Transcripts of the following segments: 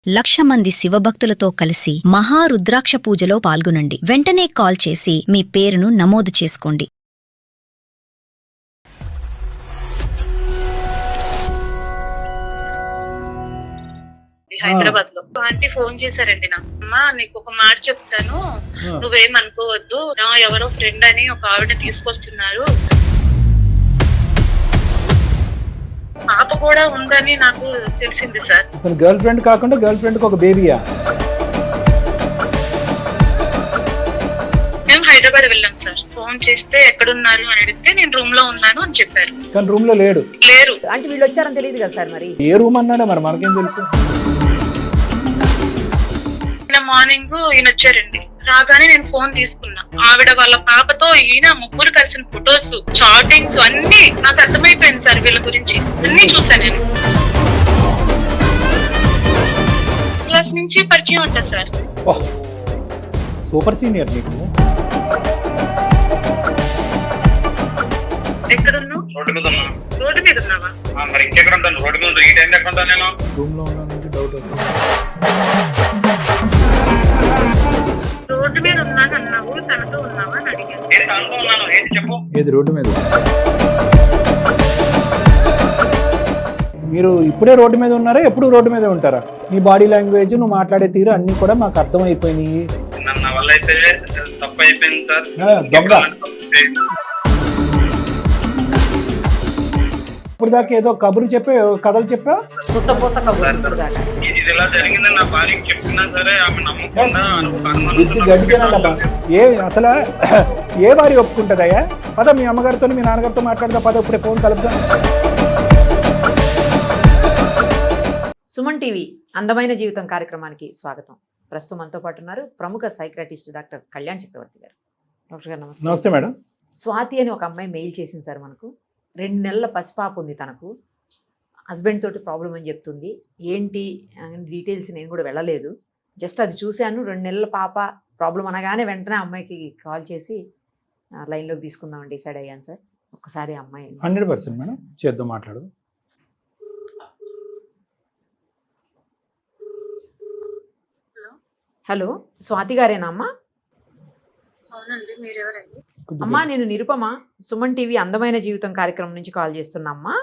1,00,000 మంది శివభక్తులతో కలిసి మహారుద్రాక్ష పూజలో పాల్గొనండి. వెంటనే కాల్ చేసి మీ పేరును నమోదు చేసుకోండి. హైదరాబాద్ లో ఆంటీ ఫోన్ చేశారండి నాకు. అమ్మా నీకు ఒక మాట చెప్తాను, నువ్వేమనుకోవద్దు, నా ఎవరో ఫ్రెండ్ అని ఒక ఆవిడ తీసుకొస్తున్నారు, పాప కూడా ఉందని నాకు తెలిసింది సార్. గర్ల్ ఫ్రెండ్ కాకుండా గర్ల్ ఫ్రెండ్ ఒక బేబీయా? మేము హైదరాబాద్ వెళ్ళాం సార్. ఫోన్ చేస్తే ఎక్కడున్నారు అని అడిగితే నేను రూమ్ లో ఉన్నాను అని చెప్పారు. కానీ రూమ్ లో లేరు. అంటే వీళ్ళు వచ్చారని తెలియదు కదా సార్. మరి ఏ రూమ్ అన్నాడా మరి మనకేం తెలుసు? మార్నింగ్ ఈయన వచ్చారండి. రాగానే నేను ఫోన్ తీసుకున్నా. ఆవిడ వాళ్ళ పాపతో ఈయన ముగ్గురు కలిసిన ఫొటోస్, చాటింగ్స్ అన్ని నాకు అర్థమైపోయింది సార్. వీళ్ళ గురించి అన్ని చూసాను నేను. క్లాస్ నుంచి పరిచయం అంట సార్. సూపర్ సీనియర్ నీకు. ఎక్కడున్నావు? రోడ్డు మీద ఉన్నావా? మరి ఇంకెక్కడ ఉంటాను? రోడ్డు మీద ఈ టైం ఎక్కడ ఉంటాను నేను? రూమ్ లో ఉన్నాను, డౌట్ వస్తుంది. రోడ్డు మీద ఉన్నాను అన్నావు, తనతో ఉన్నావా అని అడిగాను. తనతో ఉన్నాను. ఏంటి చెప్పు. ఏది రోడ్డు మీద? మీరు ఇప్పుడే రోడ్డు మీద ఉన్నారా? ఎప్పుడు రోడ్డు మీద ఉంటారా? నీ బాడీ లాంగ్వేజ్, నువ్వు మాట్లాడే తీరు అన్ని కూడా మాకు అర్థమైపోయినాయి. నా వల్ల అయితే తప్పు అయిపోయింది సార్. దొంగ ఇప్పుడు దాకా ఏదో కబురు చెప్పే కథలు చెప్పా. ఇది ఇలా జరిగిందని నా భార్యకి చెప్తున్నా సరే ఆమె నమ్మకుండా బుద్ధి గడిచినమ్మా. అసలు ఏ వారి ఒప్పుకుంటుందయ్యా? పద మీ అమ్మగారితో మీ నాన్నగారితో మాట్లాడదా. పద ఇప్పుడే ఫోన్ కలుపుదా. సుమన్ టీవీ అందమైన జీవితం కార్యక్రమానికి స్వాగతం. ప్రస్తుతం మనతో పాటు ఉన్నారు ప్రముఖ సైక్రాటిస్ట్ డాక్టర్ కళ్యాణ్ చక్రవర్తి గారు. డాక్టర్ గారు నమస్తే. నమస్తే మేడం. స్వాతి అని ఒక అమ్మాయి మెయిల్ చేసింది సార్ మనకు. 2 నెలల పసిపాప ఉంది తనకు. హస్బెండ్ తోటి ప్రాబ్లం అని చెప్తుంది. ఏంటి డీటెయిల్స్ నేను కూడా వెళ్ళలేదు, జస్ట్ అది చూశాను. 2 నెలల పాప ప్రాబ్లం అనగానే వెంటనే అమ్మాయికి కాల్ చేసి లైన్లోకి తీసుకుందామని డిసైడ్ అయ్యాను సార్. ఒక్కసారి అమ్మాయి 100% మేడం చేద్దాం, మాట్లాడు. హలో, స్వాతి గారేనా అమ్మా? అవునండి, మీరెవరండి? అమ్మా నేను నిరుపమ, సుమన్ టీవీ అందమైన జీవితం కార్యక్రమం నుంచి కాల్ చేస్తున్నా అమ్మా.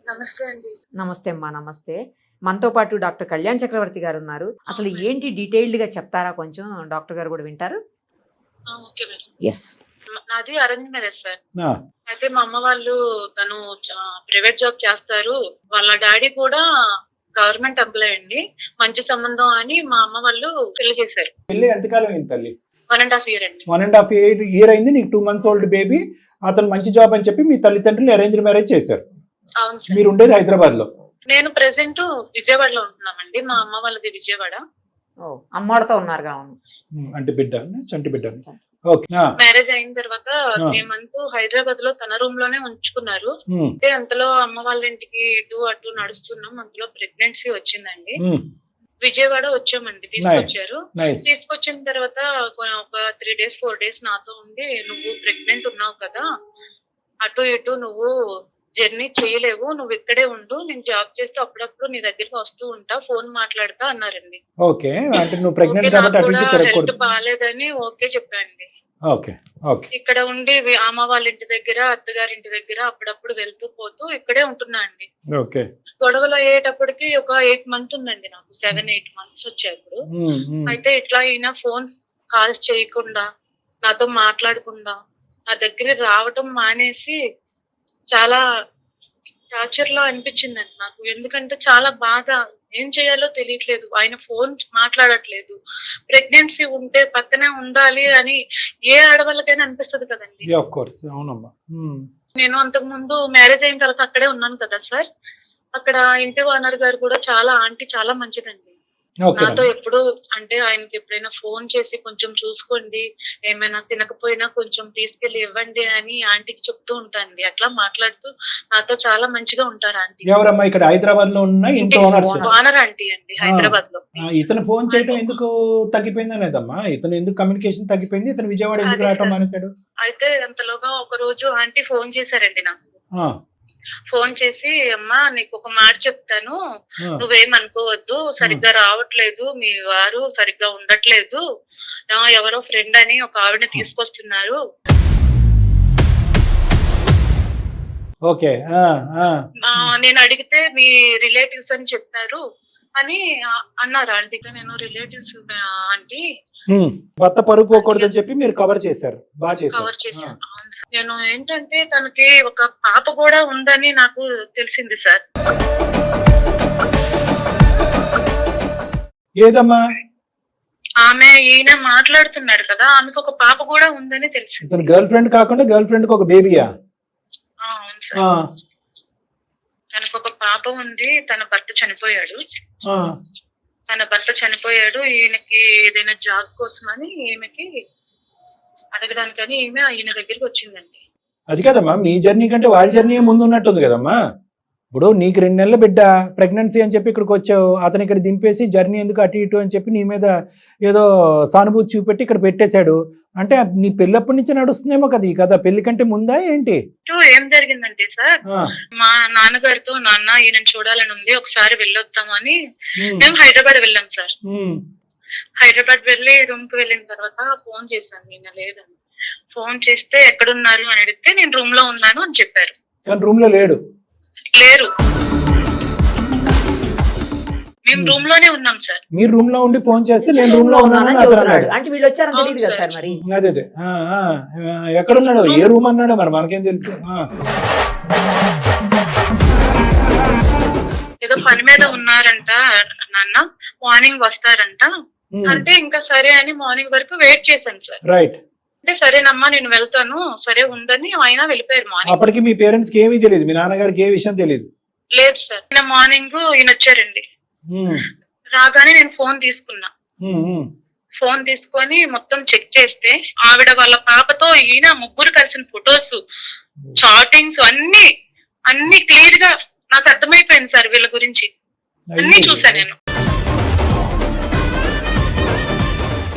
నమస్తే అండి. నమస్తే అమ్మా. నమస్తే. మనతో పాటు డాక్టర్ కళ్యాణ్ చక్రవర్తి గారు ఉన్నారు. అసలు ఏంటి డీటెయిల్డ్గా చెప్తారా కొంచెం? డాక్టర్ గారు కూడా వింటారు. Okay madam. ఎస్. నాది అరేంజ్ మ్యారేజ్ సార్. అయితే మా అమ్మ వాళ్ళు తను ప్రైవేట్ జాబ్ చేస్తారు, వాళ్ళ డాడీ కూడా గవర్నమెంట్ ఎంప్లాయ్ అండి. మంచి సంబంధం అని మా అమ్మ వాళ్ళు పెళ్లి చేశారు. పెళ్లి ఎంతకాలం అయింది తల్లి? 1.5 year అండి. 1.5 year అయింది. నీకు 2 months ఓల్డ్ బేబీ. అతను మంచి జాబ్ అని చెప్పి మీ తల్లిదండ్రులు అరేంజ్ మ్యారేజ్ చేశారు. అవును సార్. మీరు ఉండేది హైదరాబాద్ లో? నేను ప్రెసెంట్ విజయవాడలో ఉంటున్నామండి. మా అమ్మ వాళ్ళది విజయవాడ. అమ్మాడితో ఉన్నారు కావును. అంటే బిడ్డ, చంటి బిడ్డ. మ్యారేజ్ అయిన తర్వాత 3 months హైదరాబాద్ లో తన రూమ్ లోనే ఉంచుకున్నారు. అంటే అంతలో అమ్మ వాళ్ళ ఇంటికి ఇటు అటు నడుస్తున్నాం. అంతలో ప్రెగ్నెన్సీ వచ్చిందండి. విజయవాడ వచ్చామండి, తీసుకొచ్చారు. తీసుకొచ్చిన తర్వాత ఒక 3 days 4 days నాతో ఉండి, నువ్వు ప్రెగ్నెంట్ ఉన్నావు కదా, అటు ఇటు నువ్వు జర్నీ చేయలేవు, నువ్వు ఇక్కడే ఉండు, నేను జాబ్ చేస్తూ అప్పుడప్పుడు నీ దగ్గరికి వస్తూ ఉంటా, ఫోన్ మాట్లాడతా అన్నారండి. ఓకే, అంటే నువ్వు ప్రెగ్నెంట్ కాబట్టి అటు ఇటు తిరగకూడదు. హెల్త్ బాగాలేదని ఓకే చెప్పండి. Okay okay. ఇక్కడ ఉండి అమ్మ వాళ్ళ ఇంటి దగ్గర, అత్తగారి ఇంటి దగ్గర అప్పుడప్పుడు వెళ్తూ పోతూ ఇక్కడే ఉంటున్నా అండి. ఓకే. గొడవలు అయ్యేటప్పటికి ఒక 8 months ఉందండి నాకు. 7-8 months వచ్చాయి. అయితే ఇట్లా ఈయన ఫోన్ కాల్స్ చేయకుండా, నాతో మాట్లాడకుండా, నా దగ్గర రావటం మానేసి చాలా టార్చర్ లా అనిపించిందండి నాకు. ఎందుకంటే చాలా బాధ, ఏం చేయాలో తెలియట్లేదు. ఆయన ఫోన్ మాట్లాడట్లేదు. ప్రెగ్నెన్సీ ఉంటే పక్కనే ఉండాలి అని ఏ ఆడవాళ్ళకైనా అనిపిస్తుంది కదండి. నేను అంతకు ముందు మ్యారేజ్ అయిన తర్వాత అక్కడే ఉన్నాను కదా సార్. అక్కడ ఇంటి ఓనర్ గారు కూడా ఆంటీ చాలా మంచిదండి. నాతో ఎప్పుడు అంటే ఆయనకి ఎప్పుడైనా ఫోన్ చేసి కొంచెం చూసుకోండి, ఏమైనా తినకపోయినా కొంచెం తీసుకెళ్లి ఇవ్వండి అని ఆంటీకి చెప్తూ ఉంటానండి. అట్లా మాట్లాడుతూ నాతో చాలా మంచిగా ఉంటారు ఆంటీ. ఎవరమ్మా ఇక్కడ హైదరాబాద్ లో ఉన్న ఇంటి ఓనర్ ఆంటీ అండి, హైదరాబాద్ లో. ఇతను ఫోన్ చేయడం ఎందుకు తగ్గిపోయింది అనేదమ్మా? ఇతను ఎందుకు కమ్యూనికేషన్ తగ్గిపోయింది? ఇతను విజయవాడ ఎందుకు రావటం మానేశాడు? అయితే అంతలోగా ఒక రోజు ఆంటీ ఫోన్ చేశారండి నాకు. ఫోన్ చేసి అమ్మా నీకు ఒక మాట చెప్తాను, నువ్వేమనుకోవద్దు, సరిగ్గా రావట్లేదు, మీ వారు సరిగ్గా ఉండట్లేదు, ఎవరో ఫ్రెండ్ అని ఒక ఆవిడని తీసుకొస్తున్నారు. ఓకే. నేను అడిగితే మీ రిలేటివ్స్ అని చెప్పారు అని అన్నారు ఆంటీగా. నేను రిలేటివ్స్ ఆంటీ భర్త పరుగు పోకూడదని చెప్పి మీరు కవర్ చేశారు. బాగా కవర్ చేశాను. అవును సార్. నేను ఏంటంటే తనకి ఒక పాప కూడా ఉందని నాకు తెలిసింది సార్. ఏదమ్మా? ఆమె ఈయన మాట్లాడుతున్నాడు కదా, ఆమెకు ఒక పాప కూడా ఉందని తెలిసింది. ఇతను గర్ల్ ఫ్రెండ్ కాకుండా గర్ల్ ఫ్రెండ్ కి ఒక బేబీయా? అవును సార్. తనకు ఒక పాప ఉంది, తన భర్త చనిపోయాడు. ఈయనకి ఏదైనా జాబ్ కోసమని ఈమెకి అడగడానికని ఈమె ఈయన దగ్గరికి వచ్చిందండి. అది కదమ్మా, మీ జర్నీ కంటే వాళ్ళ జర్నీ ముందు ఉన్నట్టుంది కదమ్మా. ఇప్పుడు నీకు 2 నెలల బిడ్డ ప్రెగ్నెన్సీ అని చెప్పి ఇక్కడికి వచ్చావు, అతను ఇక్కడ దింపేసి జర్నీ ఎందుకు అటు ఇటు అని చెప్పి నీ మీద ఏదో సానుభూతి చూపెట్టి ఇక్కడ పెట్టేశాడు. అంటే నీ పెళ్ళప్పటి నుంచి నడుస్తుందేమో కదా ఈ కథ, పెళ్లి కంటే ముందా ఏంటి? ఏం జరిగిందంటే సార్, మా నాన్నగారితో నాన్న ఈయన చూడాలని ఉంది, ఒకసారి వెళ్ళొద్దామని మేము హైదరాబాద్ వెళ్ళాం సార్. హైదరాబాద్ వెళ్ళి రూమ్ కి వెళ్ళిన తర్వాత ఫోన్ చేశాను, ఈయన లేదని. ఫోన్ చేస్తే ఎక్కడున్నారు అని అడిగితే నేను రూమ్ లో ఉన్నాను అని చెప్పారు. కానీ రూమ్ లో లేరు. మేము రూమ్ లోనే ఉన్నాం సార్. మీరు రూమ్ లో ఉండి ఫోన్ చేస్తే నేను రూమ్ లో ఉన్నానని అతను అన్నాడు. అంటే వీళ్ళు వచ్చారని తెలియదు కదా సార్ మరి. అదే ఎక్కడున్నాడు, ఏ రూమ్ అన్నాడో మరి మనకేం తెలుసు. ఏదో పని మీద ఉన్నారంట నాన్న, మార్నింగ్ వస్తారంట అంటే ఇంకా సరే అని మార్నింగ్ వరకు వెయిట్ చేశాను సార్. రైట్. అంటే సరేనమ్మా నేను వెళ్తాను, సరే ఉందని ఆయన వెళ్ళిపోయారు మార్నింగ్. అప్పటికి మీ పేరెంట్స్ కి ఏమీ తెలియదు, మీ నాన్నగారికి ఏ విషయం తెలియదు? లేదు సార్. నిన్న మార్నింగ్ ఈయన వచ్చారండి. రాగానే నేను ఫోన్ తీసుకున్నా. ఫోన్ తీసుకొని మొత్తం చెక్ చేస్తే ఆవిడ వాళ్ళ పాపతో ఈయన ముగ్గురు కలిసిన ఫొటోస్, చాటింగ్స్ అన్ని క్లియర్ గా నాకు అర్థమైపోయింది సార్. వీళ్ళ గురించి అన్ని చూసా నేను.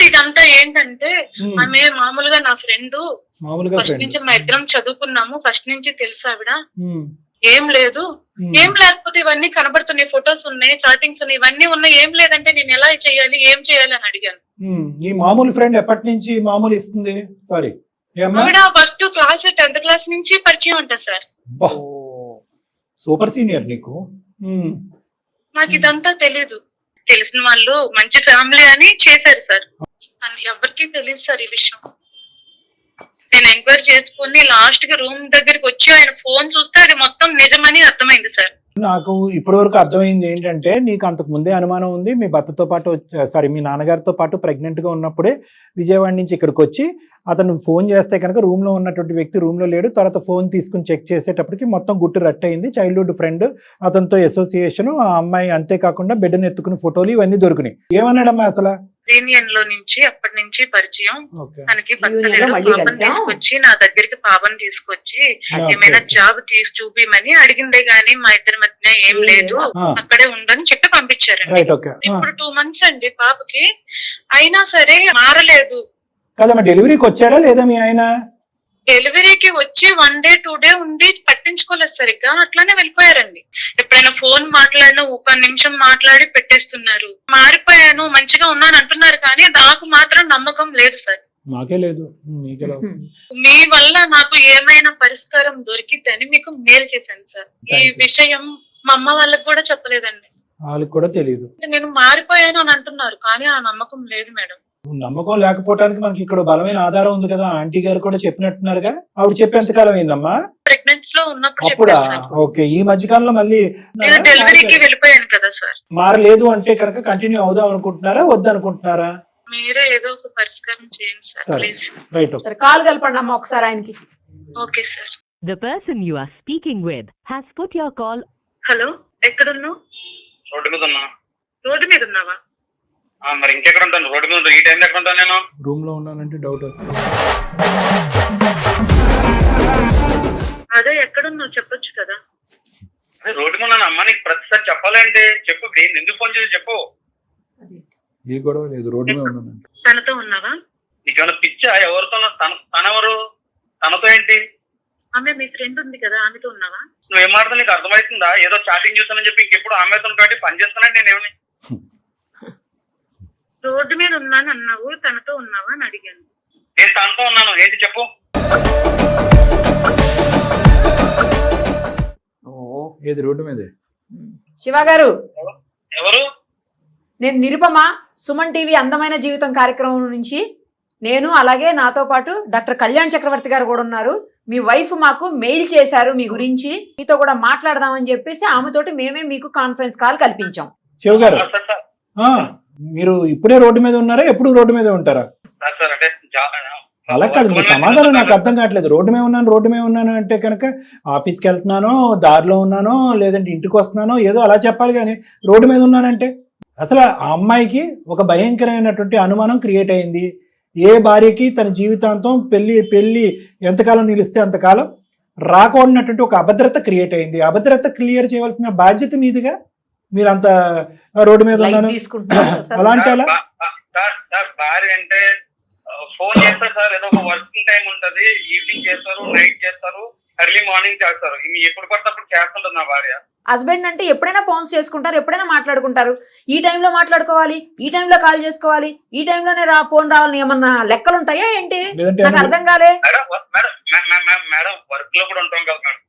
ఇదంతా ఏంటంటే ఆమె మామూలుగా నా ఫ్రెండ్, ఫస్ట్ నుంచి మా ఇద్దరం చదువుకున్నాము, ఫస్ట్ నుంచి తెలుసు ఆవిడ. ఏం లేదు, ఏం లేకపోతే ఇవన్నీ కనబడుతున్నాయి, ఫొటోస్ ఉన్నాయి, చాటింగ్స్ ఉన్నాయి, ఇవన్నీ ఉన్నాయి, ఏం లేదంటే నేను ఎలా చేయాలి, ఏం చేయాలి అని అడిగాను. ఈ మామూలు ఫ్రెండ్ ఎప్పటి నుంచి మామూలు ఇస్తుంది? సారీ, ఆవిడ ఫస్ట్ క్లాస్ 10th క్లాస్ నుంచి పరిచయం ఉంటుంది సార్. సూపర్ సీనియర్ నీకు. నాకు ఇదంతా తెలీదు. తెలిసిన వాళ్ళు మంచి ఫ్యామిలీ అని చేశారు సార్. ఎవరికి తెలియదు సార్ ఈ విషయం. నేను ఎంక్వైరీ చేసుకుని లాస్ట్ కి రూమ్ దగ్గరికి వచ్చి ఆయన ఫోన్ చూస్తే అది మొత్తం నిజమని అర్థమైంది సార్. నాకు ఇప్పటి వరకు అర్థమైంది ఏంటంటే, నీకు అంతకు ముందే అనుమానం ఉంది, మీ భర్తతో పాటు మీ నాన్నగారితో పాటు ప్రెగ్నెంట్ గా ఉన్నప్పుడే విజయవాడ నుంచి ఇక్కడికి వచ్చి అతను ఫోన్ చేస్తే కనుక రూమ్ లో ఉన్నటువంటి వ్యక్తి రూమ్ లో లేడు. తర్వాత ఫోన్ తీసుకుని చెక్ చేసేటప్పటికి మొత్తం గుట్టు రట్టయింది. చైల్డ్హుడ్ ఫ్రెండ్, అతనితో అసోసియేషన్, ఆ అమ్మాయి, అంతేకాకుండా బిడ్డను ఎత్తుకుని ఫోటోలు ఇవన్నీ దొరికినాయి. ఏమన్నాడమ్మా అసలు? యూనియన్ లో నుంచి అప్పటి నుంచి పరిచయం. తనకి పాపను తీసుకొచ్చి నా దగ్గరికి పాపను తీసుకొచ్చి ఏమైనా జాబ్ తీసి చూపిమని అడిగిందే గానీ మా ఇద్దరి మధ్య ఏం లేదు, అక్కడే ఉండని చెప్పి పంపించారండి. ఇప్పుడు 2 months అండి పాపకి, అయినా సరే మారలేదు. డెలివరీకి వచ్చాడా లేదా మీ ఆయన? డెలివరీకి వచ్చి 1 day 2 day ఉండి పట్టించుకోలేదు సరిగ్గా, అట్లానే వెళ్ళిపోయారండి. ఎప్పుడైనా ఫోన్ మాట్లాడినా 1 నిమిషం మాట్లాడి పెట్టేస్తున్నారు. మారిపోయాను, మంచిగా ఉన్నాను అంటున్నారు, కానీ నాకు మాత్రం నమ్మకం లేదు సార్. మాకే లేదు. మీ వల్ల నాకు ఏమైనా పరిష్కారం దొరికిద్దని మీకు మేలు చేశాను సార్. ఈ విషయం మా అమ్మ వాళ్ళకి కూడా చెప్పలేదండి. వాళ్ళకి కూడా తెలియదు. నేను మారిపోయాను అని అంటున్నారు, కానీ ఆ నమ్మకం లేదు మేడం. నమ్మకం లేకపోవడానికి మనకి ఇక్కడ బలమైన ఆధారం ఉంది కదా. ఆంటీ గారు కూడా చెప్పినట్టున్నారుగా. ఆవిడ చెప్పి ఎంతకాలం అయిందమ్మా? ప్రెగ్నెన్సీ లో ఉన్నప్పుడు. అప్పుడా? ఓకే. ఈ మధ్యకాలంలో మళ్ళీ డెలివరీకి వెళ్ళిపోయాను కదా సార్. మారలేదు అంటే కనుక కంటిన్యూ అవుదాం అనుకుంటున్నారా, వద్దనుకుంటున్నారా? మీరే ఏదో ఒక పరిష్కారం చేయండి సార్ ప్లీజ్. రైట్. కాల్ కలపండి అమ్మా ఒకసారి ఆయనకి. Okay sir. The person you are speaking with has put your call. Hello, ఎక్కడున్నావు? రోడ్డు మీద ఉన్నా. రోడ్డు మీద ఉన్నావా? మరి ఇంకెక్కడ ఉంటాను? రోడ్డు మీద ఈ టైంలో ఎక్కడ ఉంటాను నేను? రూమ్ లో ఉన్నానంటే డౌట్ వస్తుంది. అదే ఎక్కడున్నావు చెప్పొచ్చు కదా. రోడ్డు మీద ఉన్నాను అమ్మా, నీకు ప్రతిసారి చెప్పాలంటే చెప్పు. ఎందుకు ఫోన్ చేసి చెప్పు. ఏ గొడవ లేదు, రోడ్డు మీద ఉన్నాను. తనతో ఉన్నావా? నీకేమైనా పిచ్చా? ఎవరితో? తనెవరు? తనతో ఏంటి? ఆమె మీ ఫ్రెండ్ ఉంది కదా, ఆమెతో ఉన్నావా? నువ్వు ఏం మాట్లాడుతున్నా నీకు అర్థమవుతుందా? ఏదో చాటింగ్ చూస్తానని చెప్పి ఇంకెప్పుడు ఆమెతో కాబట్టి పని చేస్తానంటే నేనేమని రోడ్డు మీద ఉన్నాను అన్నావు, తనతో ఉన్నావా అని అడిగాను. నేను తనతో ఉన్నాను, ఏంటి చెప్పు. ఓ ఏది రోడ్డు మీదే? శివ గారు, ఎవరు? నేను నిరుపమ, సుమన్ టీవీ అందమైన జీవితం కార్యక్రమం నుంచి. నేను అలాగే నాతో పాటు డాక్టర్ కళ్యాణ్ చక్రవర్తి గారు కూడా ఉన్నారు. మీ వైఫ్ మాకు మెయిల్ చేశారు మీ గురించి, మీతో కూడా మాట్లాడదామని చెప్పేసి ఆమెతోటి మేమే మీకు కాన్ఫరెన్స్ కాల్ కల్పించాం. శివ గారు, సార్ సార్ మీరు ఇప్పుడే రోడ్డు మీద ఉన్నారా, ఎప్పుడు రోడ్డు మీద ఉంటారా? సార్ సార్ అంటే అలా కాదు, మీ సమాధానం నాకు అర్థం కావట్లేదు. రోడ్డు మీద ఉన్నాను అంటే కనుక ఆఫీస్కి వెళ్తున్నానో, దారిలో ఉన్నానో, లేదంటే ఇంటికి వస్తున్నానో ఏదో అలా చెప్పాలి. కానీ రోడ్డు మీద ఉన్నానంటే అసలు ఆ అమ్మాయికి ఒక భయంకరమైనటువంటి అనుమానం క్రియేట్ అయింది. ఏ భార్యకి తన జీవితాంతం పెళ్లి ఎంతకాలం నిలిస్తే అంతకాలం రాకూడనటువంటి ఒక అభద్రత క్రియేట్ అయింది. అభద్రత క్లియర్ చేయవలసిన బాధ్యత మీదుగా మీరు అంత రోడ్డు మీద లైట్ ఉన్నాను తీసుకుంటున్నారా సార్? అలా అంటే అలా? సార్ భార్య అంటే ఫోన్ చేస్తారు సార్, ఏదో ఒక వర్కింగ్ టైం ఉంటది, ఈవినింగ్ చేస్తారు, నైట్ చేస్తారు, ఎర్లీ మార్నింగ్ చేస్తారు. ఇవి ఎప్పుడు పడితే అప్పుడు చేస్తుంటది నా భార్య. హస్బెండ్ అంటే ఎప్పుడైనా ఫోన్స్ చేసుకుంటారు, ఎప్పుడైనా మాట్లాడుకుంటారు. ఈ టైంలో మాట్లాడుకోవాలి, ఈ టైంలో కాల్ చేసుకోవాలి, ఈ టైంలోనే ఫోన్ రావాలని ఏమన్నా లెక్కలు ఉంటాయా ఏంటి? లేదంటే నాకు అర్థం కాలే. మేడం వర్క్ లో కూడా ఉంటాం కదా మేడం.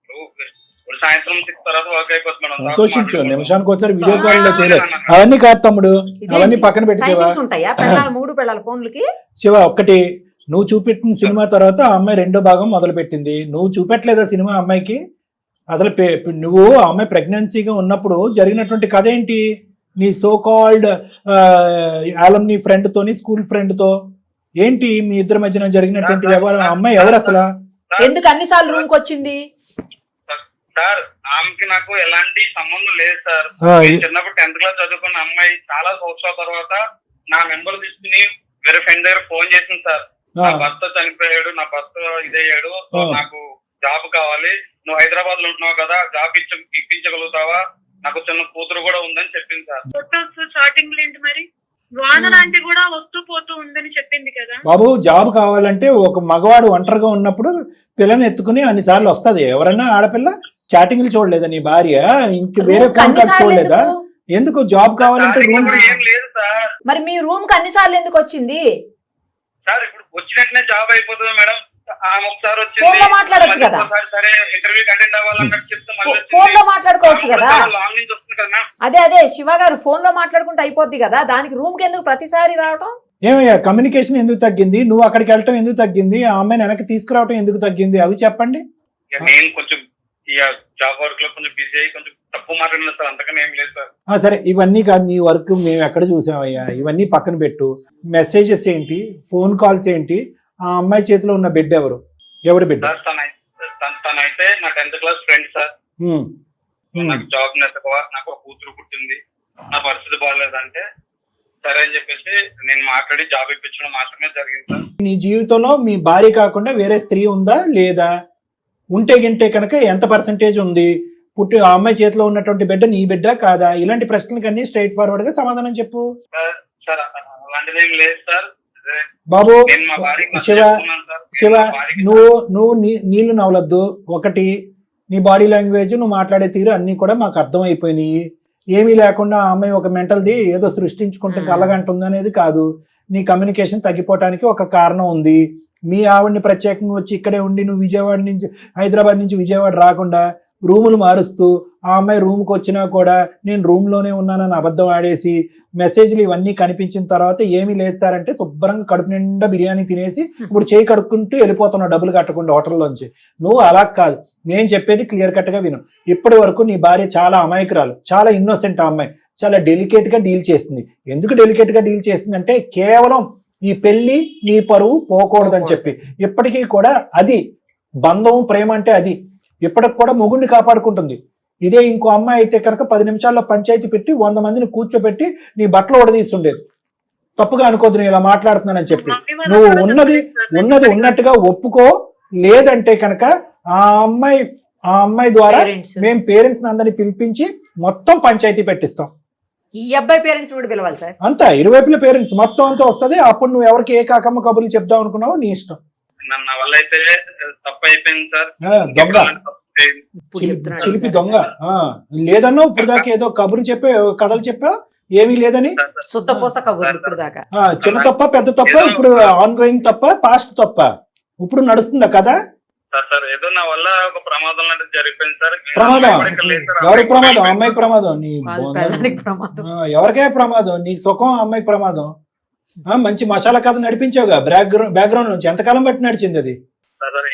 ఇప్పుడు సాయంత్రం 6 తర్వాత వర్క్ అయిపోతుంది మేడం. సంతోషించు, నిమిషానికి ఒకసారి వీడియో కాల్ లో చేయలేదు. అవన్నీ కాదు తమ్ముడు, అవన్నీ పక్కన పెట్టి శివ. టైమింగ్స్ ఉంటాయా పెళ్ళాలి, 3 పెళ్ళాలి ఫోన్లకి? శివ, ఒక్కటి, నువ్వు చూపెట్టిన సినిమా తర్వాత ఆ అమ్మాయి రెండో భాగం మొదలు పెట్టింది. నువ్వు చూపెట్టలేదా సినిమా అమ్మాయికి? అసలు నువ్వు ఆ అమ్మాయి ప్రెగ్నెన్సీగా ఉన్నప్పుడు జరిగినటువంటి కథ ఏంటి? నీ సో కాల్డ్ ఆలమ్ని ఫ్రెండ్ తోని, స్కూల్ ఫ్రెండ్ తో ఏంటి మీ ఇద్దరి మధ్యన జరిగినటువంటి వ్యవహారం? ఆ అమ్మాయి ఎవరు అసలు? ఎందుకు అన్నిసార్లు రూమ్ కి వచ్చింది? సార్ ఆమెకి నాకు ఎలాంటి సంబంధం లేదు సార్. నేను చిన్నప్పుడు 10th క్లాస్ చదువుకున్న అమ్మాయి చాలా సంవత్సరాల తర్వాత నా నెంబర్ తీసుకుని వేరే ఫ్రెండ్ దగ్గర ఫోన్ చేసింది సార్. నా భర్త చనిపోయాడు, నా భర్త ఇదయ్యాడు, నాకు జాబ్ కావాలి, నువ్వు హైదరాబాద్ లో ఉంటున్నావు కదా, జాబ్ ఇప్పించగలుగుతావా, నాకు చిన్న కూతురు కూడా ఉందని చెప్పింది సార్. ఫోటోస్ చాటింగ్ ఏంటి మరి? వాన లాంటి కూడా వస్తూ పోతూ ఉందని చెప్పింది కదా బాబు. జాబ్ కావాలంటే ఒక మగవాడు ఒంటరిగా ఉన్నప్పుడు పిల్లని ఎత్తుకుని అన్నిసార్లు వస్తది. ఎవరైనా ఆడపిల్ల చాటింగ్లు చూడలేదా నీ భార్య? ఇంక వేరే ఫోన్ కాల్స్ చూడలేదా? ఎందుకు జాబ్ కావాలంటే రూమ్? ఏం లేదు సార్. మరి మీ రూమ్ కి అన్నిసార్లు ఎందుకు వచ్చింది సార్ ఇప్పుడు వచ్చినట్టునే జాబ్ అయిపోతుంది మేడం. ఆమె ఒకసారి వచ్చింది, ఫోన్ లో మాట్లాడొచ్చు కదా, సరే ఇంటర్వ్యూకి అటెండ్ అవ్వాలన్నట్టు చెప్తే ఫోన్ లో మాట్లాడుకోవచ్చు కదా. లాంగ్ నుంచి వస్తుంది కదా మ్యామ్. అదే శివ గారు, ఫోన్ లో మాట్లాడుకుంటే అయిపోద్ది కదా, దానికి రూమ్ కి ఎందుకు ప్రతిసారి రావటం? ఏమయ్యా, కమ్యూనికేషన్ ఎందుకు తగ్గింది? నువ్వు అక్కడికి వెళ్ళటం ఎందుకు తగ్గింది? ఆ అమ్మాయిని వెనక్కి తీసుకురావటం ఎందుకు తగ్గింది? అవి చెప్పండి. నేను కొంచెం ఈ జాబ్ వర్క్ లో కొంచెం బిజీ అయ్యి కొంచెం తప్పు మాట్లాడినా సార్, అంతకన్నా ఏం లేదు సార్. సరే, ఇవన్నీ కాదు, నీ వర్క్ మేము ఎక్కడ చూసామయ్యా? ఇవన్నీ పక్కన పెట్టు. మెసేజెస్ ఏంటి, ఫోన్ కాల్స్ ఏంటి, ఆ అమ్మాయి చేతిలో ఉన్న బిడ్డ ఎవరు బిడ్డ? తనైతే నా 10th క్లాస్ ఫ్రెండ్ సార్. నాకు జాబ్ నెతకవా, నాకు ఒక కూతురు పుట్టింది, నా పరిస్థితి బాగాలేదంటే సరే అని చెప్పేసి నేను మాట్లాడి జాబ్ ఇప్పించడం మాత్రమే జరిగింది సార్. నీ జీవితంలో మీ భార్య కాకుండా వేరే స్త్రీ ఉందా లేదా? ఉంటే గింటే కనుక ఎంత పర్సంటేజ్ ఉంది? ఆ అమ్మాయి చేతిలో ఉన్నటువంటి బిడ్డ నీ బిడ్డ కాదా? ఇలాంటి ప్రశ్నలకన్నీ స్ట్రైట్ ఫార్వర్డ్ గా సమాధానం చెప్పు. సార్ అలాంటిది ఏం లేదు సార్. బాబు, శివ, నువ్వు నీళ్లు నవలద్దు. ఒకటి, నీ బాడీ లాంగ్వేజ్, నువ్వు మాట్లాడే తీరు అన్ని కూడా మాకు అర్థం అయిపోయినాయి. ఏమీ లేకుండా ఆ అమ్మాయి ఒక మెంటల్ది ఏదో సృష్టించుకుంటే కలగంటుంది అనేది కాదు. నీ కమ్యూనికేషన్ తగ్గిపోవటానికి ఒక కారణం ఉంది. మీ ఆవిడ్ని ప్రత్యేకంగా వచ్చి ఇక్కడే ఉండి నువ్వు హైదరాబాద్ నుంచి విజయవాడ రాకుండా రూములు మారుస్తూ ఆ అమ్మాయి రూమ్కి వచ్చినా కూడా నేను రూమ్లోనే ఉన్నానని అబద్ధం ఆడేసి మెసేజ్లు ఇవన్నీ కనిపించిన తర్వాత ఏమీ లేదు సార్ అంటే శుభ్రంగా కడుపు నిండా బిర్యానీ తినేసి ఇప్పుడు చేయి కడుక్కుంటూ వెళ్ళిపోతున్నావు డబ్బులు కట్టకుండా హోటల్లోంచి. నువ్వు అలా కాదు, నేను చెప్పేది క్లియర్ కట్గా విను. ఇప్పటి వరకు నీ భార్య చాలా అమాయకురాలు, చాలా ఇన్నోసెంట్. ఆ అమ్మాయి చాలా డెలికేట్గా డీల్ చేసింది. ఎందుకు డెలికేట్గా డీల్ చేసింది అంటే కేవలం ఈ పెళ్లి నీ పరువు పోకూడదని చెప్పి. ఇప్పటికీ కూడా అది బంధం, ప్రేమ అంటే అది ఇప్పటికి కూడా మొగుడిని కాపాడుకుంటుంది. ఇదే ఇంకో అమ్మాయి అయితే కనుక 10 నిమిషాల్లో పంచాయతీ పెట్టి 100 మందిని కూర్చోబెట్టి నీ బట్టలు ఉడదీస్తుండేది. తప్పుగా అనుకోద్దు నేను ఇలా మాట్లాడుతున్నానని చెప్పి. నువ్వు ఉన్నది ఉన్నట్టుగా ఒప్పుకో. లేదంటే కనుక ఆ అమ్మాయి ద్వారా మేము పేరెంట్స్ అందరినీ పిలిపించి మొత్తం పంచాయతీ పెట్టిస్తాం. ఈ అబ్బాయి పేరెంట్స్ కూడా పిలవాలి సార్. అంతా ఇరువైపుల పేరెంట్స్ మొత్తం అంతా వస్తుంది. అప్పుడు నువ్వు ఎవరికి ఏ కాకమ్మ కబుర్లు చెప్దాం అనుకున్నావో నీ ఇష్టం. నా వల్ల అయితే తప్పు అయిపోయింది సార్. దొంగ ఇప్పుడు చెప్తున్నాడు చిలిపి సార్. దొంగ లేదన్నావు ఇప్పుడు దాకా ఏదో కబురు చెప్పే కథలు చెప్పా ఏమీ లేదని. శుద్ధపూస కబుర్లు ఇప్పుడు దాకా. చిన్న తప్ప పెద్ద తప్ప ఇప్పుడు ఆన్ గోయింగ్ తప్ప పాస్ట్ తప్ప ఇప్పుడు నడుస్తుందా కదా? సార్ ఏదో నా వల్ల ఒక ప్రమాదం లాంటిది జరిగిపోయింది సార్. ప్రమాదం ఎవరికి ప్రమాదం? అమ్మాయికి ప్రమాదం. నీ వాళ్ళ పెళ్ళానికి ప్రమాదం. ఎవరికే ప్రమాదం? నీ సుఖం అమ్మాయికి ప్రమాదం. మంచి మసాలా కథ నడిపించావుగా బ్యాక్గ్రౌండ్ నుంచి. ఎంతకాలం బట్టి నడిచింది అది? సార్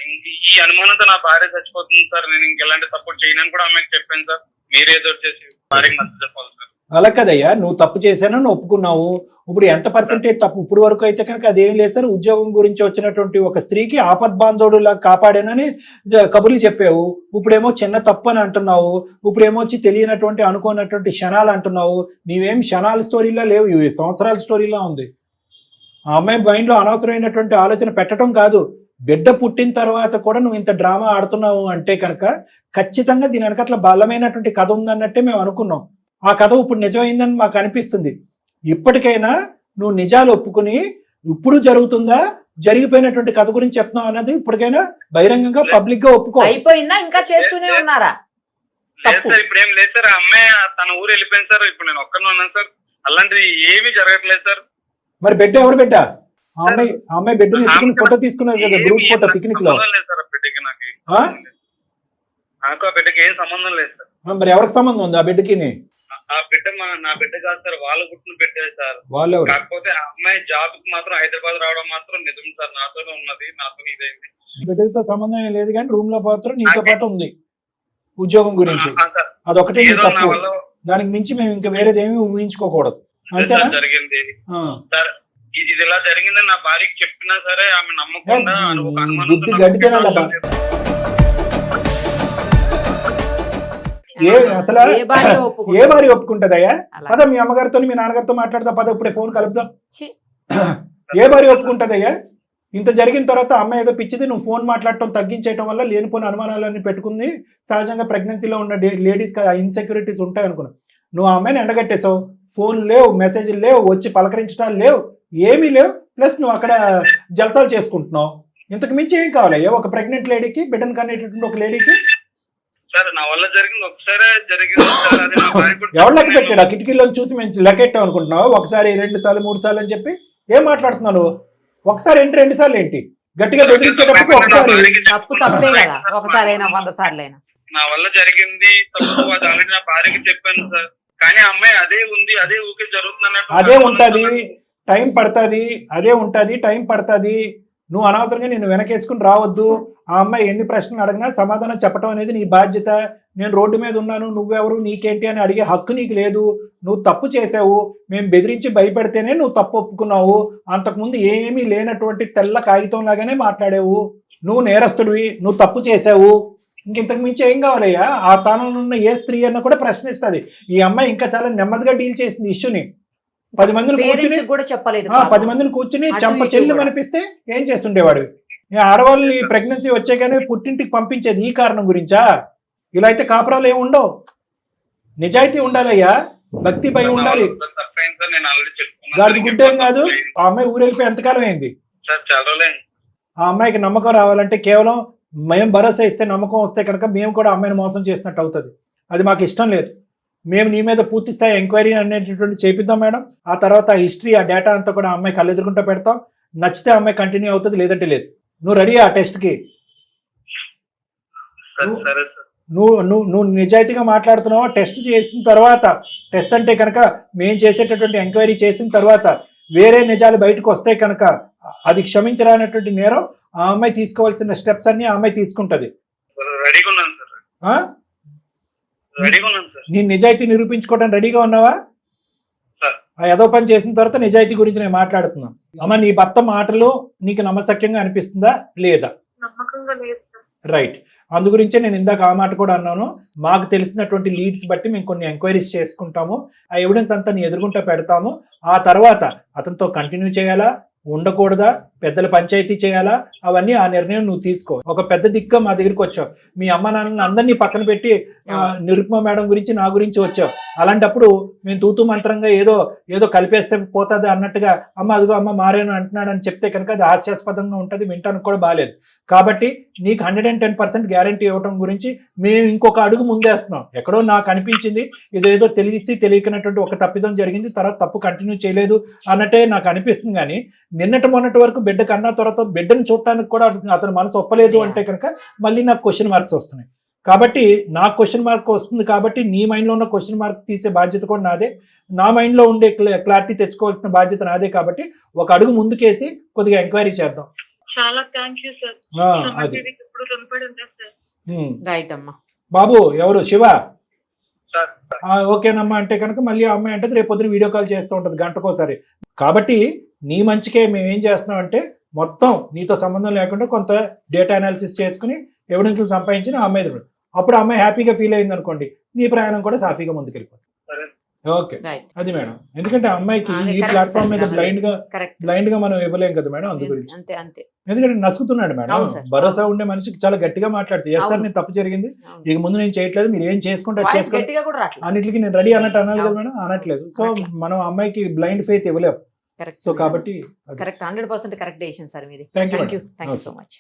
ఈ అనుమానంతో నా భార్య చచ్చిపోతుంది సార్. నేను ఇంకెలాంటి సపోర్ట్ చేయనని కూడా అమ్మాయికి చెప్పాను సార్. మీరేదో చేసి భార్యకి నచ్చ చెప్పాలి సార్. అలా కదయ్యా, నువ్వు తప్పు చేశానని ఒప్పుకున్నావు. ఇప్పుడు ఎంత పర్సెంటేజ్ తప్పు? ఇప్పుడు వరకు అయితే కనుక అదేం లేదు సార్. ఉద్యోగం గురించి వచ్చినటువంటి ఒక స్త్రీకి ఆపద్బాంధవుడులా కాపాడానని కబుర్లు చెప్పావు. ఇప్పుడేమో చిన్న తప్పు అని అంటున్నావు. ఇప్పుడేమో వచ్చి తెలియనటువంటి అనుకోనటువంటి క్షణాలు అంటున్నావు. నీవేం క్షణాల స్టోరీలా లేవు, ఇవి సంవత్సరాల స్టోరీలా ఉంది. ఆ అమ్మాయి మైండ్లో అనవసరమైనటువంటి ఆలోచన పెట్టడం కాదు, బిడ్డ పుట్టిన తర్వాత కూడా నువ్వు ఇంత డ్రామా ఆడుతున్నావు అంటే కనుక ఖచ్చితంగా దీని వెనకట్ల బలమైనటువంటి కథ ఉందన్నట్టే మేము అనుకున్నాం. ఆ కథ ఇప్పుడు నిజమైందని మాకు అనిపిస్తుంది. ఇప్పటికైనా నువ్వు నిజాలు ఒప్పుకుని ఇప్పుడు జరుగుతుందా, జరిగిపోయినటువంటి కథ గురించి చెప్తున్నావు అన్నది ఇప్పటికైనా బహిరంగంగా పబ్లిక్ గా ఒప్పుకో. అయిపోయిందా? ఇంకా చేస్తూనే ఉన్నారా? లేదు సార్, ఇప్పుడు ఏం లేదు సార్. అమ్మాయి తన ఊరు వెళ్ళిపోయింది సార్. ఇప్పుడు నేను ఒక్కనే ఉన్నాను సార్. అలాంటిది ఏమీ జరగట్లేదు సార్. మరి బిడ్డ ఎవరు బిడ్డ? ఆ అమ్మాయి బిడ్డను ఎత్తుకుని ఫోటో తీసుకున్నారు కదా గ్రూప్ ఫోటో పిక్నిక్ లో. బిడ్డకి నాకు ఆ బిడ్డకి ఏం సంబంధం లేదు సార్. మరి ఎవరికి సంబంధం ఉంది ఆ బిడ్డకి? ఆ బిడ్డ నా బిడ్డ కాదు సార్, వాళ్ళు పుట్టిన బిడ్డే సార్. వాళ్ళు కాకపోతే ఆ అమ్మాయి జాబ్ కి మాత్రం హైదరాబాద్ రావడం మాత్రం నిజం సార్. నాతోనే ఉన్నది, నాతో ఇదైంది. బిడ్డతో సంబంధం ఏం లేదు కానీ రూమ్ లో మాత్రం నీతో పాటు ఉంది ఉద్యోగం గురించి. అదొకటే నీ తప్పు. దానికి మించి మేము ఇంకా వేరేది ఏమీ ఊహించుకోకూడదు. అంతేనా? జరిగింది సార్. ఇది ఇలా జరిగిందని నా భార్యకి చెప్పినా సరే ఆమె నమ్మకుండా బుద్ధి గడిచేనా కదా? అసలు ఏ భార్య ఒప్పుకుంటదయ్యా? పద మీ అమ్మగారితో మీ నాన్నగారితో మాట్లాడతా, పద ఇప్పుడే ఫోన్ కలుపుదాం. ఏ భార్య ఒప్పుకుంటదయ్యా? ఇంత జరిగిన తర్వాత అమ్మాయి ఏదో పిచ్చిది, నువ్వు ఫోన్ మాట్లాడటం తగ్గించేయటం వల్ల లేనిపోయిన అనుమానాలన్నీ పెట్టుకుంది. సహజంగా ప్రెగ్నెన్సీలో ఉన్న లేడీస్కి ఇన్సెక్యూరిటీస్ ఉంటాయి అనుకున్నావు. నువ్వు ఆ అమ్మాయిని ఎండగట్టేసావు. ఫోన్ లేవు, మెసేజ్లు లేవు, వచ్చి పలకరించడాలు లేవు, ఏమీ లేవు. ప్లస్ నువ్వు అక్కడ జల్సాలు చేసుకుంటున్నావు. ఇంతకు మించి ఏం కావాలయ్యా ఒక ప్రెగ్నెంట్ లేడీకి, బిడ్డను కనేటటువంటి ఒక లేడీకి? సార్ నా వల్ల జరిగింది ఒకసారి జరిగింది. ఎవరు లెక్క పెట్టాడు? ఆ కిటికీలో చూసి మేము లెక్కెట్టాం అనుకుంటున్నావు? ఒకసారి 2 సార్లు 3 సార్లు అని చెప్పి ఏం మాట్లాడుతున్నావు? ఒకసారి ఏంటి 2 సార్లు ఏంటి? గట్టిగా బెదిరించేటప్పుడు ఒకసారి తప్పు తప్పే కదా, ఒకసారి అయినా 100 సార్లు అయినా. నా వల్ల జరిగింది తప్పు, అది ఆల్రెడీ నా భార్యకి చెప్పాను సార్. కానీ అమ్మాయి అదే ఉంది, అదే ఊకే జరుగుతుంది. అదే ఉంటది, టైం పడుతుంది. అదే ఉంటది, టైం పడుతుంది. నువ్వు అనవసరంగా నేను వెనకేసుకుని రావద్దు. ఆ అమ్మాయి ఎన్ని ప్రశ్నలు అడిగినా సమాధానం చెప్పడం అనేది నీ బాధ్యత. నేను రోడ్డు మీద ఉన్నాను, నువ్వెవరు, నీకేంటి అని అడిగే హక్కు నీకు లేదు. నువ్వు తప్పు చేసావు. మేము బెదిరించి భయపెడితేనే నువ్వు తప్పు ఒప్పుకున్నావు. అంతకుముందు ఏమీ లేనటువంటి తెల్ల కాగితం లాగానే మాట్లాడావు. నువ్వు నేరస్తుడివి, నువ్వు తప్పు చేసావు. ఇంతకు మించి ఏం కావాలయ్యా? ఆ స్థానంలో ఉన్న ఏ స్త్రీ అన్న కూడా ప్రశ్నిస్తుంది. ఈ అమ్మాయి ఇంకా చాలా నెమ్మదిగా డీల్ చేసింది ఇష్యూని. 10 మందిని కూర్చుని కూడా చెప్పలేదు. 10 మందిని కూర్చుని చెంప చెల్లు అనిపిస్తే ఏం చేస్తుండేవాడు? ఆడవాళ్ళని ప్రెగ్నెన్సీ వచ్చాకనే పుట్టింటికి పంపించేది ఈ కారణం గురించా? ఇలా అయితే కాపురాలు ఏమి ఉండవు. నిజాయితీ ఉండాలయ్యా, భక్తి భయం ఉండాలి. గాడిది గుడ్డేం కాదు. ఆ అమ్మాయి ఊరెళ్ళిపోయి ఎంతకాలం అయింది? ఆ అమ్మాయికి నమ్మకం రావాలంటే కేవలం మేము భరోసా ఇస్తే, నమ్మకం వస్తే కనుక మేము కూడా అమ్మాయిని మోసం చేసినట్టు అవుతుంది. అది మాకు ఇష్టం లేదు. మేము నీ మీద పూర్తి స్థాయి ఎంక్వైరీ అనేటటువంటి చేపిద్దాం మేడం. ఆ తర్వాత ఆ హిస్టరీ, ఆ డేటా అంతా కూడా అమ్మాయి కళ్ళెదురుకుంటూ పెడతాం. నచ్చితే అమ్మాయి కంటిన్యూ అవుతుంది, లేదంటే లేదు. నువ్వు రెడీ ఆ టెస్ట్కి? నువ్వు నిజాయితీగా మాట్లాడుతున్నావా? టెస్ట్ చేసిన తర్వాత, టెస్ట్ అంటే కనుక మేము చేసేటటువంటి ఎంక్వైరీ చేసిన తర్వాత వేరే నిజాలు బయటకు వస్తే కనుక అది క్షమించరానటువంటి నేరం. ఆ అమ్మాయి తీసుకోవాల్సిన స్టెప్స్ అన్ని ఆ అమ్మాయి తీసుకుంటది. నీ నిజాయితీ నిరూపించుకోవడానికి రెడీగా ఉన్నావా? ఆ ఏదో పని చేసిన తర్వాత నిజాయితీ గురించి నేను మాట్లాడుతున్నా. అమ్మ, నీ భర్త మాటలు నీకు నమ్మశక్యంగా అనిపిస్తుందా లేదా? రైట్. అందు గురించే నేను ఇందాక ఆ మాట కూడా అన్నాను. మాకు తెలిసినటువంటి లీడ్స్ బట్టి మేము కొన్ని ఎంక్వైరీస్ చేసుకుంటాము. ఆ ఎవిడెన్స్ అంతా నీ ఎదురుగుంటా పెడతాము. ఆ తర్వాత అతనితో కంటిన్యూ చేయాలా, ఉండకూడదా, పెద్దల పంచాయతీ చేయాలా, అవన్నీ ఆ నిర్ణయం నువ్వు తీసుకో. ఒక పెద్ద దిక్క మా దగ్గరికి వచ్చావు, మీ అమ్మ నాన్నని అందరినీ పక్కన పెట్టి నిరుపమ మేడం గురించి నా గురించి వచ్చావు. అలాంటప్పుడు మేము తూతూ మంత్రంగా ఏదో కలిపేస్తే పోతుంది అన్నట్టుగా అమ్మ అదిగో అమ్మ మారేను అంటున్నాడు అని చెప్తే కనుక అది హాస్యాస్పదంగా ఉంటుంది, వింటానికి కూడా బాగాలేదు. కాబట్టి నీకు 110% గ్యారంటీ ఇవ్వడం గురించి మేము ఇంకొక అడుగు ముందేస్తున్నాం. ఎక్కడో నాకు అనిపించింది ఇదేదో తెలియకనటువంటి ఒక తప్పిదం జరిగింది, తర్వాత తప్పు కంటిన్యూ చేయలేదు అన్నట్టే నాకు అనిపిస్తుంది. కానీ నిన్నటి మొన్నటి వరకు బిడ్డ కన్నా తర్వాత బిడ్డను చూడటానికి కూడా అతని మనసు ఒప్పలేదు అంటే కనుక మళ్ళీ నాకు క్వశ్చన్ మార్క్స్ వస్తున్నాయి. కాబట్టి నాకు క్వశ్చన్ మార్క్ వస్తుంది కాబట్టి నీ మైండ్లో ఉన్న క్వశ్చన్ మార్క్ తీసే బాధ్యత కూడా నాదే, నా మైండ్లో ఉండే క్లారిటీ తెచ్చుకోవాల్సిన బాధ్యత నాదే. కాబట్టి ఒక అడుగు ముందుకేసి కొద్దిగా ఎంక్వైరీ చేద్దాం. చాలా థ్యాంక్ యూ సార్. అది ఇప్పుడు రుణపడి ఉంటాను సార్. రైట్ అమ్మా. బాబు ఎవరు శివ? సార్ ఓకేనమ్మా అంటే కనుక మళ్ళీ ఆ అమ్మాయి అంటే రేపు పొద్దున వీడియో కాల్ చేస్తూ ఉంటుంది గంటకోసారి. కాబట్టి నీ మంచికే మేము ఏం చేస్తున్నాం అంటే మొత్తం నీతో సంబంధం లేకుండా కొంత డేటా అనాలిసిస్ చేసుకుని ఎవిడెన్స్లు సంపాదించిన ఆ అమ్మాయి దగ్గర. అప్పుడు ఆ అమ్మాయి హ్యాపీగా ఫీల్ అయింది అనుకోండి, నీ ప్రయాణం కూడా సాఫీగా ముందుకెళ్ళిపోతుంది. ఓకే, అది మేడం. ఎందుకంటే అమ్మాయికి ఈ ప్లాట్ఫామ్ మీద బ్లైండ్ గా మనం ఇవ్వలేం కదా మేడం, అందు గురించి. ఎందుకంటే నసుకుతున్నాడు మేడం. భరోసా ఉండే మనిషికి చాలా గట్టిగా మాట్లాడుతుంది. ఎస్ సార్ నేను తప్పు జరిగింది, ఇక ముందు నేను చేయట్లేదు, మీరు ఏం చేసుకుంటే చేసుకోండి, అన్నిటికీ నేను రెడీ అన్నట్టు అనాలి కదా మేడం, అనట్లేదు. సో మనం అమ్మాయికి బ్లైండ్ ఫెయిత్ ఇవ్వలేము. సో కాబట్టి కరెక్ట్, 100% కరెక్ట్ డెసిషన్ సార్ మీది. Thank you thank you so much.